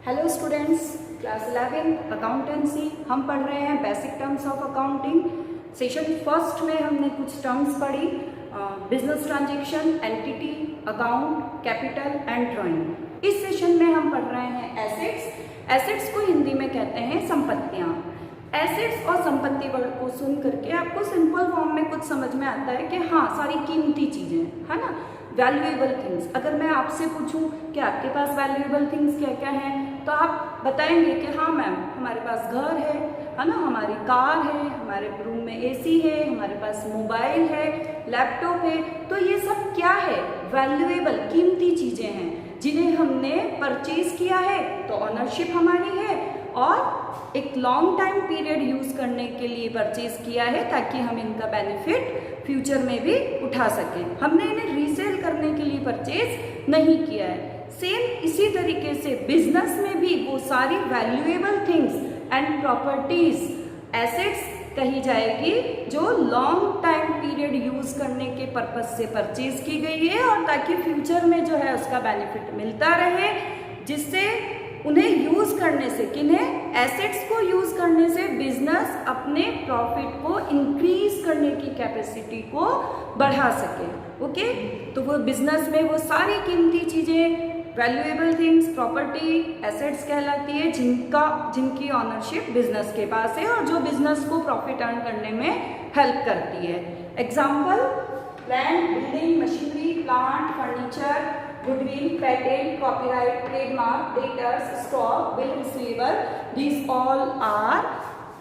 Hello students, class 11 accountancy हम पढ़ रहे हैं basic terms of accounting. Session first में हमने कुछ टर्म्स पढ़ी, business transaction, entity, account, capital and drawing. इस सेशन में हम पढ़ रहे हैं एसेट्स। एसेट्स को हिंदी में कहते हैं संपत्तियां। एसेट्स और संपत्ति वर्ड को सुन करके आपको सिंपल फॉर्म में कुछ समझ में आता है कि हाँ, सारी कीमती चीजें है ना, वैल्यूएबल थिंग्स। अगर मैं आपसे पूछूं कि आपके पास वैल्यूएबल थिंग्स क्या क्या हैं, तो आप बताएंगे कि हाँ मैम, हमारे पास घर है ना, हमारी कार है, हमारे रूम में एसी है, हमारे पास मोबाइल है, लैपटॉप है। तो ये सब क्या है? वैल्यूएबल, कीमती चीजें हैं जिन्हें हमने परचेज किया है, तो ऑनरशिप हमारी है, और एक लॉन्ग टाइम पीरियड यूज करने के लिए परचेज किया है ताकि हम इनका बेनिफिट फ्यूचर में भी उठा सकें। हमने इन्हें रीसेल करने के लिए परचेज नहीं किया है। सेम इसी तरीके से बिजनेस में भी वो सारी valuable things and properties assets कही जाएगी जो लॉन्ग टाइम पीरियड यूज करने के पर्पज से परचेज की गई है, और ताकि फ्यूचर में जो है उसका बेनिफिट मिलता रहे, जिससे उन्हें यूज करने से, किन्हें, एसेट्स को यूज करने से बिजनेस अपने प्रॉफिट को इंक्रीज करने की कैपेसिटी को बढ़ा सके। ओके, तो वो बिजनेस में वो सारी कीमती चीजें, वैल्यूएबल थिंग्स, प्रॉपर्टी, एसेट्स कहलाती है जिनकी ऑनरशिप बिजनेस के पास है और जो बिजनेस को प्रॉफिट अर्न करने में हेल्प करती है। Example: land, building, machinery, plant, furniture, goodwill, patent, copyright, trademark, debtors, stock, bill receivable, these all are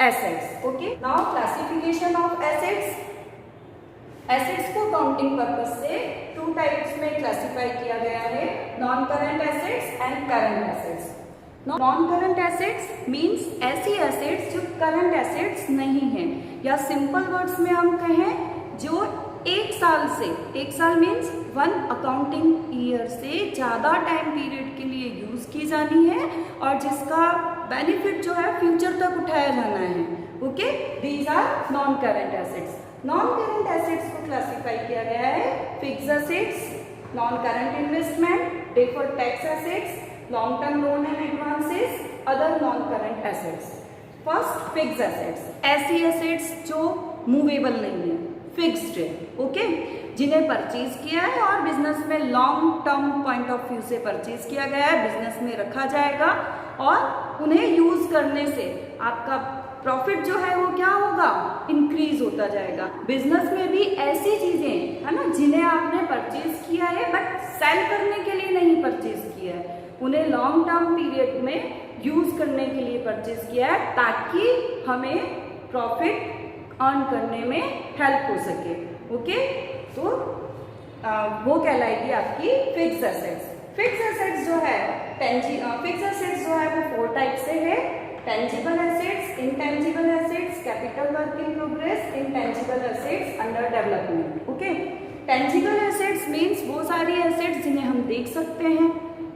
assets. Okay, now classification of assets. Assets को काउंटिंग पर्पज से टू टाइप्स में classify किया गया है, non current assets and current assets. Non current assets means ऐसी assets जो current assets नहीं है, या सिंपल वर्ड्स में हम कहें जो एक साल मीन्स 1 अकाउंटिंग ईयर से ज़्यादा टाइम पीरियड के लिए यूज की जानी है और जिसका बेनिफिट जो है फ्यूचर तक उठाया जाना है। Okay, these are non current assets. Non current assets को क्लासिफाई किया गया है fix assets, non current investment, deferred tax assets, long term loan and advances, other non current assets. First, fix assets, ऐसी assets जो movable नहीं है, fixed है। Okay, जिन्हें परचेज किया है और बिजनेस में long term point of view से परचेज किया गया है, बिजनेस में रखा जाएगा और उन्हें यूज करने से आपका प्रॉफिट जो है वो क्या होगा? इंक्रीज होता जाएगा। बिजनेस में भी ऐसी चीजें है ना जिन्हें आपने परचेज किया है बट सेल करने के लिए नहीं परचेज किया है, उन्हें लॉन्ग टर्म पीरियड में यूज करने के लिए परचेज किया है ताकि हमें प्रॉफिट अर्न करने में हेल्प हो सके। ओके, तो वो कहलाएगी आपकी फिक्स एसेट्स। फिक्स एसेट्स जो है फिक्स एसेट्स जो है वो 4 टाइप से है: tangible assets, intangible assets, capital work in progress, intangible assets under development. Okay, tangible assets means वो सारी एसेट्स जिन्हें हम देख सकते हैं,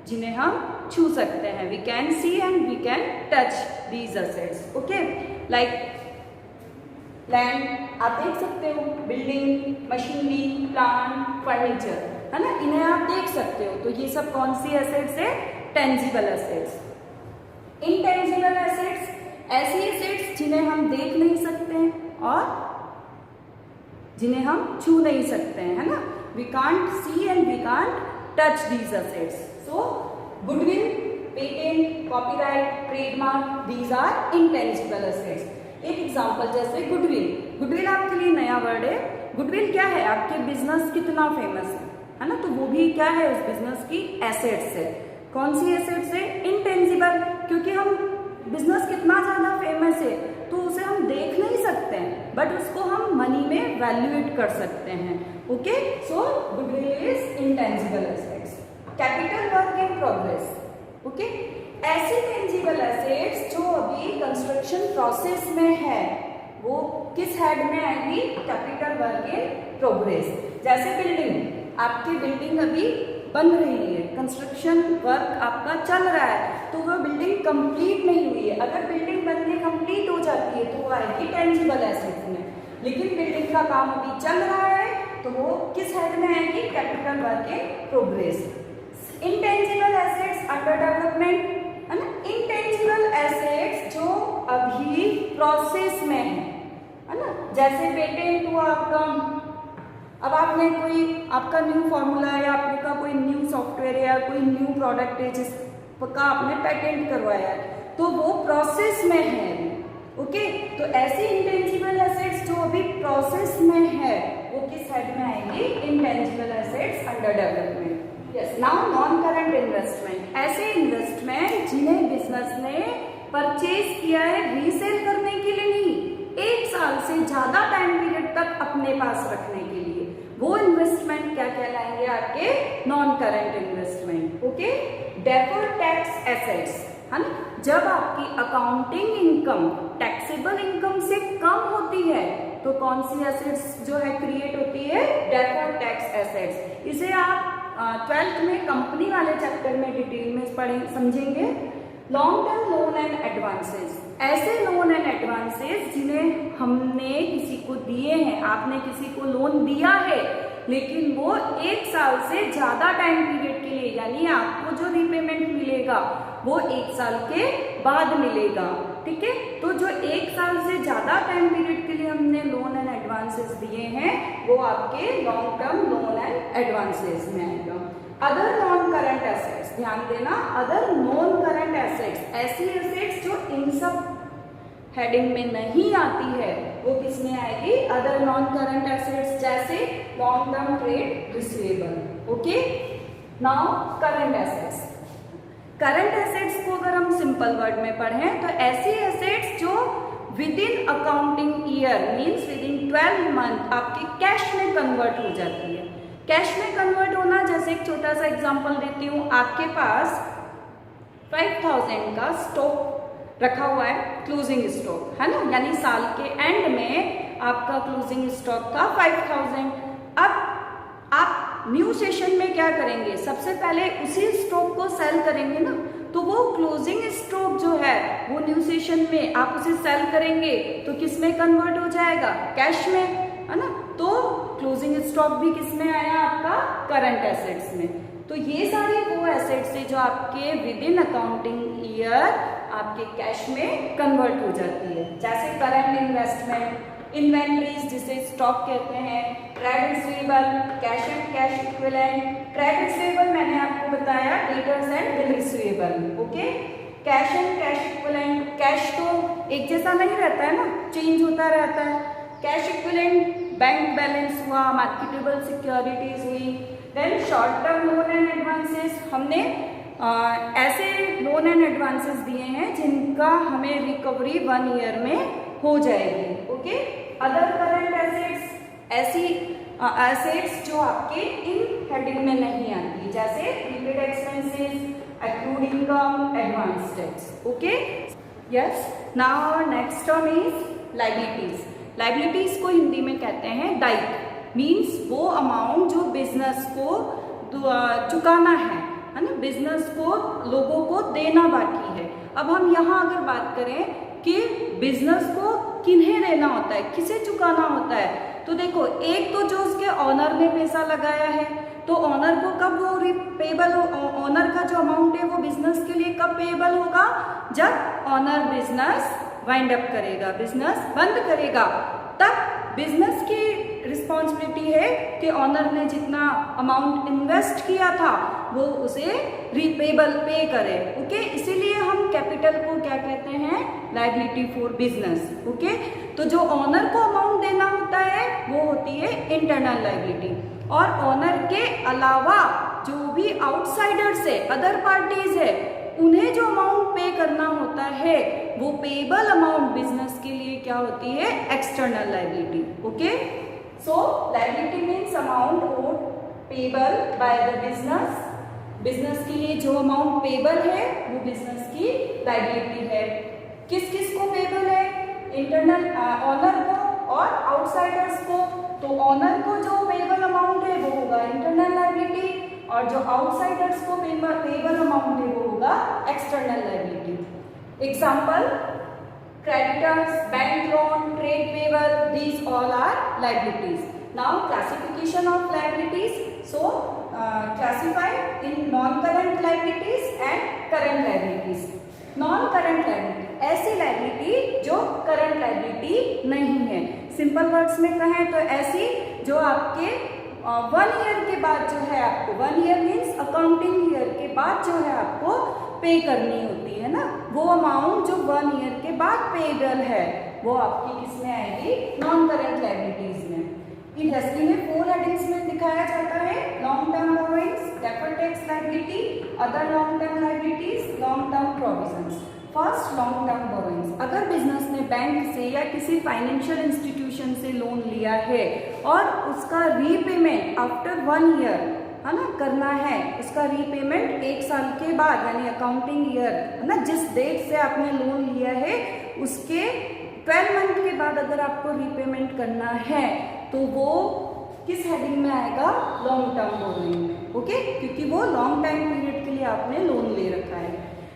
जिन्हें हम छू सकते हैं। We can see and we can touch these assets. Okay, like land आप देख सकते हो, बिल्डिंग, मशीनरी, प्लांट, फर्नीचर, है ना, इन्हें आप देख सकते हो। तो ये सब कौन सी एसेट्स है? Tangible assets. इनटेंजिबल एसेट्स, ऐसी एसेट्स जिन्हें हम देख नहीं सकते हैं और जिन्हें हम छू नहीं सकते हैं, है ना। We can't see and we can't touch these assets. So goodwill, patent, copyright, trademark, these are intangible assets. एक एग्जांपल जैसे गुडविल आपके लिए नया वर्ड है। गुडविल क्या है? आपके बिजनेस कितना फेमस है ना, तो वो भी क्या है? उस बिजनेस की एसेट्स है। कौन सी एसेट्स है? इनटेंजिबल, क्योंकि हम बिजनेस कितना ज्यादा फेमस है तो उसे हम देख नहीं सकते हैं बट उसको हम मनी में वैल्यूएट कर सकते हैं। Okay, so goodwill is intangible assets. Capital work in progress. Okay, ऐसी टेंजिबल एसेट्स जो अभी कंस्ट्रक्शन प्रोसेस में है वो किस हेड में आएगी? Capital work in progress. जैसे बिल्डिंग, आपकी बिल्डिंग अभी बन रही है, कंस्ट्रक्शन वर्क आपका चल रहा है, तो वो बिल्डिंग कंप्लीट नहीं हुई है। अगर बिल्डिंग बनके कंप्लीट हो जाती है तो वो आएगी टेंजिबल एसेट्स में, लेकिन बिल्डिंग का काम अभी चल रहा है तो वो किस हेड में आएगी? Capital work in progress. Intangible assets under development, है ना, प्रोसेस में है ना। जैसे पेटेंट हुआ आपका, अब आपने कोई आपका न्यू फॉर्मूला या आपका कोई न्यू सॉफ्टवेयर या कोई न्यू प्रोडक्ट है जिसका आपने पेटेंट करवाया है, तो वो प्रोसेस में है अभी। ओके, तो ऐसी इंटेंजिबल एसेट्स जो अभी प्रोसेस में है वो किस हेड में आएगी? Intangible assets under development. Yes, now non current investment, ऐसे इन्वेस्टमेंट जिन्हें बिजनेस ने परचेज किया है रीसेल करने के लिए नहीं, 1 साल से ज्यादा टाइम पीरियड तक अपने पास रखने के लिए, वो इन्वेस्टमेंट क्या कहलाएंगे? आपके non current investment. Okay, deferred tax assets है ना, जब आपकी अकाउंटिंग इनकम टैक्सेबल इनकम से कम होती है तो कौन सी एसेट्स जो है क्रिएट होती है? Deferred tax assets. इसे आप 12th में कंपनी वाले चैप्टर में डिटेल में पढ़ें, समझेंगे। Long term loan and advances, ऐसे लोन एंड एडवांसेस जिन्हें हमने किसी को दिए हैं, आपने किसी को लोन दिया है लेकिन वो 1 साल से ज्यादा टाइम पीरियड के लिए, यानी आपको जो रीपेमेंट मिलेगा वो 1 साल के बाद मिलेगा। ठीक है, तो जो 1 साल से ज्यादा टाइम पीरियड के लिए हमने लोन एंड एडवांसेस दिए हैं वो आपके long term loan and advances में आएगा। अदर नॉन करंट एसेट्स, ध्यान देना, अदर नॉन करंट एसेट्स, ऐसी एसेट्स जो इन सब हेडिंग में नहीं आती है वो किस में आएगी? अदर नॉन करंट एसेट्स, जैसे long term trade receivable. Okay, now current assets. Current assets को अगर हम सिंपल वर्ड में पढ़ें तो ऐसी एसेट्स जो with in accounting year means with in 12 month आपकी कैश में कन्वर्ट हो जाती है। कैश में कन्वर्ट होना, जैसे एक छोटा सा एग्जांपल देती हूँ, आपके पास 5000 का स्टॉक रखा हुआ है, क्लोजिंग स्टॉक है ना, यानी साल के एंड में आपका क्लोजिंग स्टॉक था 5000। अब आप न्यू सेशन में क्या करेंगे? सबसे पहले उसी स्टॉक को सेल करेंगे ना, तो वो क्लोजिंग स्टॉक जो है वो न्यू सेशन में आप उसे सेल करेंगे तो किस में कन्वर्ट हो जाएगा? कैश में, है ना। तो क्लोजिंग स्टॉक भी किस में आया? आपका करंट एसेट्स में। तो ये सारी वो एसेट्स है जो आपके विद इन अकाउंटिंग ईयर आपके कैश में कन्वर्ट हो जाती है, जैसे करंट इन्वेस्टमेंट, इन्वेंट्रीज जिसे स्टॉक कहते हैं, trade receivable, cash and cash equivalent. Trade receivable मैंने आपको बताया debtors and bill receivable. Okay, cash and cash equivalent, cash तो एक जैसा नहीं रहता है ना, चेंज होता रहता है। कैश इक्विवेलेंट बैंक बैलेंस हुआ, मार्केटेबल सिक्योरिटीज हुई। Then short term loan and advances, हमने ऐसे लोन एंड एडवांसेस दिए हैं जिनका हमें रिकवरी 1 ईयर में हो जाएगी। ओके, अदर करंट एसेट्स, ऐसी एसेट्स जो आपके इन हेडिंग में नहीं आती, जैसे prepaid expenses, accrued income, advance tax. Okay, yes, now next term is liabilities. Liabilities को हिंदी में कहते हैं दायित्व, मीन्स वो अमाउंट जो बिजनेस को चुकाना है ना, बिजनेस को लोगों को देना बाकी है। अब हम यहाँ अगर बात करें कि बिजनेस को किन्हें देना होता है, किसे चुकाना होता है, तो देखो, एक तो जो उसके ऑनर ने पैसा लगाया है, तो ऑनर को कब वो पेबल, ऑनर का जो अमाउंट है वो बिजनेस के लिए कब पेबल होगा? जब ऑनर बिजनेस वाइंड अप करेगा, बिजनेस बंद करेगा, तब बिजनेस की रिस्पॉन्सिबिलिटी है कि ऑनर ने जितना अमाउंट इन्वेस्ट किया था वो उसे रीपेबल पे करे। ओके, इसीलिए हम कैपिटल को क्या कहते हैं? Liability for business. ओके, तो जो ऑनर को अमाउंट देना होता है वो होती है इंटरनल लायबिलिटी, और ऑनर के अलावा जो भी आउटसाइडर्स है, अदर पार्टीज है, उन्हें जो अमाउंट पे करना होता है वो पेबल अमाउंट बिजनेस के लिए क्या होती है? External liability. Okay, so liability means amount owed payable by the business, business के लिए जो अमाउंट पेबल है वो बिजनेस की लायबिलिटी है। किस किस को पेबल है? इंटरनल ऑनर को और आउटसाइडर्स को। तो ऑनर को जो पेबल अमाउंट है वो होगा इंटरनल लायबिलिटी, और जो आउटसाइडर्स को पेबल अमाउंट है वो होगा external liability. Example, creditors, bank loan, trade payable, these all are liabilities. Now classification of liabilities. So classified in non-current liabilities and current liabilities. Non-current liability, ऐसी liability जो current liability नहीं है। Simple words में कहें तो ऐसी जो आपके 1 ईयर के बाद जो है आपको, 1 ईयर मीन्स अकाउंटिंग ईयर के बाद जो है आपको पे करनी होती है ना, वो अमाउंट जो 1 ईयर के बाद पेबल है वो आपकी किस में आएगी, नॉन करंट लायबिलिटीज में। इन हेस्टी में 4 हेडिंग्स में दिखाया जाता है, long term borrowings, deferred tax liability, other long term liabilities, long term provisions. First, long term borrowings. अगर बिजनेस ने बैंक से या किसी फाइनेंशियल इंस्टीट्यूशन से लोन लिया है और उसका रीपेमेंट आफ्टर 1 ईयर है ना करना है, उसका रीपेमेंट 1 साल के बाद यानी अकाउंटिंग ईयर है ना, जिस डेट से आपने लोन लिया है उसके 12 मंथ के बाद अगर आपको रीपेमेंट करना है तो वो किस हेडिंग में आएगा, लॉन्ग टर्म बोरोइंग में। ओके, क्योंकि वो लॉन्ग टाइम पीरियड के लिए आपने लोन ले रखा है।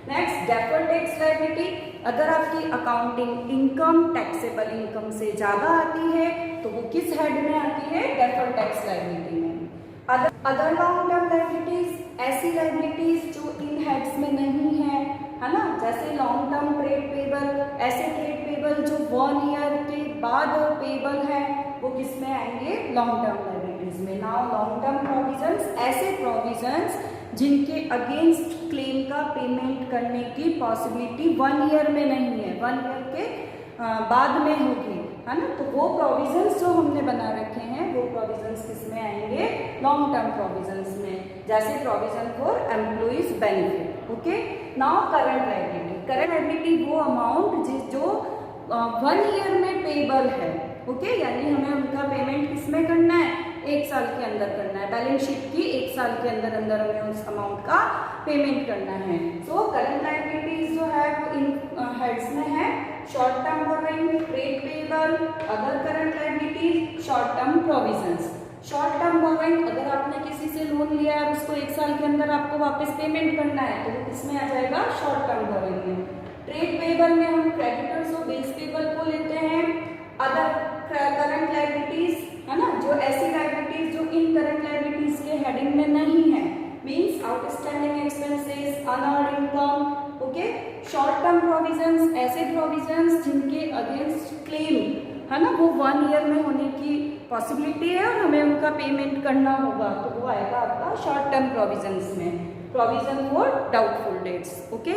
Next, deferred tax liability. अगर आपकी अकाउंटिंग इनकम टैक्सेबल इनकम से ज्यादा आती है तो वो किस हेड में आती है, डेफर्ड टैक्स लायबिलिटी में। अदर लॉन्ग टर्म लायबिलिटीज, ऐसी लायबिलिटीज जो इन हेड्स में नहीं है ना, जैसे लॉन्ग टर्म ट्रेड पेबल, ऐसे ट्रेड पेबल जो 1 ईयर के बाद पेबल है वो किस में आएंगे, लॉन्ग टर्म लायबिलिटीज में। नाउ लॉन्ग टर्म प्रोविजंस, ऐसे प्रोविजंस जिनके अगेंस्ट क्लेम का पेमेंट करने की पॉसिबिलिटी 1 ईयर में नहीं है, 1 ईयर के बाद में होगी है ना, तो वो प्रोविजंस जो हमने बना रखे हैं वो प्रोविजंस किस में आएंगे, लॉन्ग टर्म प्रोविजंस में, जैसे provision for employees benefit. Okay, now current liability. Current liability वो अमाउंट जो 1 ईयर में पेबल है। ओके, यानी हमें उनका पेमेंट किस में करना है, 1 साल के अंदर करना है, बैलेंस शीट की 1 साल के अंदर अंदर हमें उस अमाउंट का पेमेंट करना है। सो करंट लायबिलिटीज जो है वो इन हेड्स में है, short term borrowing, trade payable, other current liabilities, short term provisions. Short term borrowing, अगर आपने किसी से लोन लिया है और उसको 1 साल के अंदर आपको वापस पेमेंट करना है तो वो किसमें आ जाएगा, शॉर्ट टर्म बोरोइंग में। ट्रेड पेबल में हम क्रेडिटर्स और बेस पेबल को लेते हैं। अदर करंट लायबिलिटीज है ना, जो ऐसी लायबिलिटीज जो इन करंट लायबिलिटीज के हेडिंग में नहीं है, means outstanding expenses, unearned income. Okay, short term provisions, ऐसे प्रोविजंस जिनके अगेंस्ट क्लेम है ना वो 1 ईयर में होने की पॉसिबिलिटी है और हमें उनका पेमेंट करना होगा, तो वो आएगा आपका शॉर्ट टर्म प्रोविजंस में। Provision for doubtful debts. Okay,